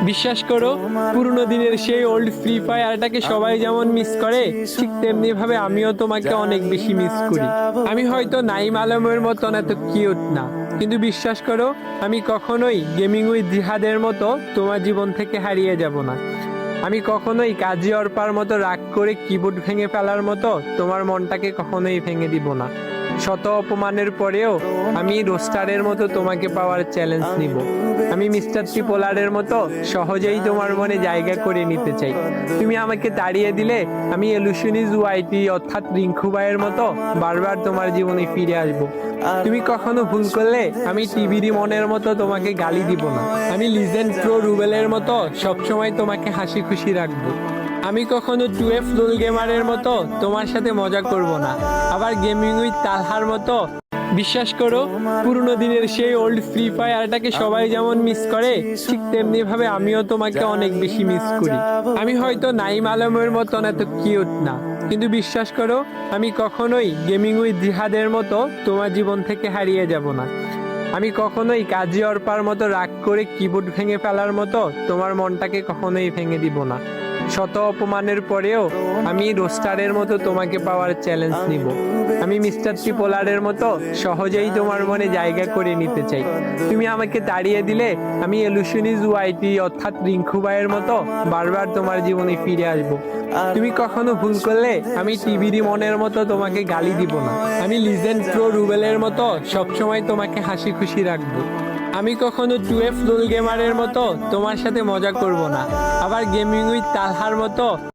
বিশ্বাস করো, পুরোনো দিনের সেই ওল্ড ফ্রি ফায়ারটাকে সবাই যেমন মিস করে, ঠিক তেমনি ভাবে আমিও তোমাকে অনেক বেশি মিস করি। আমি হয়তো নাইম আলমের মতন এত কিউট না, কিন্তু বিশ্বাস করো, আমি কখনোই গেমিং উইথ জিহাদের মতো তোমার জীবন থেকে হারিয়ে যাব না। আমি কখনোই কাজী অর্পার মতো রাগ করে কিবোর্ড ভেঙে ফেলার মতো তোমার মনটাকে কখনোই ভেঙে দিব না। শত অপমানের পরেও আমি রোস্টারের মতো তোমাকে পাওয়ার চ্যালেঞ্জ নিব। আমি মিস্টার ট্রিপোলারের মতো সহজেই তোমার মনে জায়গা করে নিতে চাই। তুমি আমাকে তাড়িয়ে দিলে আমি এলুশনিজ ওয়াইটি অর্থাৎ রিঙ্কু ভাইয়ের মতো বারবার তোমার জীবনে ফিরে আসব। তুমি কখনো ভুল করলে আমি টিভিডি মনের মতো তোমাকে গালি দিব না। আমি লিজেন্ড প্রো রুবেলের মতো সবসময় তোমাকে হাসি খুশি রাখবো। আমি কখনো টুয়েফ লুল গেমারের মতো তোমার সাথে মজা করব না, আবার গেমিং উইথ তালহার মতো। বিশ্বাস করো, পুরোনো দিনের সেই ওল্ড ফ্রি ফায়ারটাকে সবাই যেমন মিস করে, ঠিক তেমনি ভাবে আমিও তোমাকে অনেক বেশি মিস করি। আমি হয়তো নাইম আলমের মতন এত কিউট না, কিন্তু বিশ্বাস করো, আমি কখনোই গেমিং উইথ জিহাদের মতো তোমার জীবন থেকে হারিয়ে যাব না। আমি কখনোই কাজী অর্পার মতো রাগ করে কিবোর্ড ভেঙে ফেলার মতো তোমার মনটাকে কখনোই ভেঙে দিব না। শত অপমানের পরেও আমি রোস্টারের মতো তোমাকে পাওয়ার চ্যালেঞ্জ নিব। আমি মিস্টার ট্রিপোলারের মতো সহজেই তোমার মনে জায়গা করে নিতে চাই। তুমি আমাকে তাড়িয়ে দিলে আমি এলুশনিজ ওয়াইটি অর্থাৎ রিঙ্কু ভাইয়ের মতো বারবার তোমার জীবনে ফিরে আসব। তুমি কখনো ভুল করলে আমি টিভিডি মনের মতো তোমাকে গালি দিব না। আমি লিজেন্ড প্রো রুবেলের মতো সবসময় তোমাকে হাসি খুশি রাখবো। আমি কখনো টুয়েফ লুল গেমারের মতো তোমার সাথে মজা করব না, আবার গেমিং উইথ তালহার মতো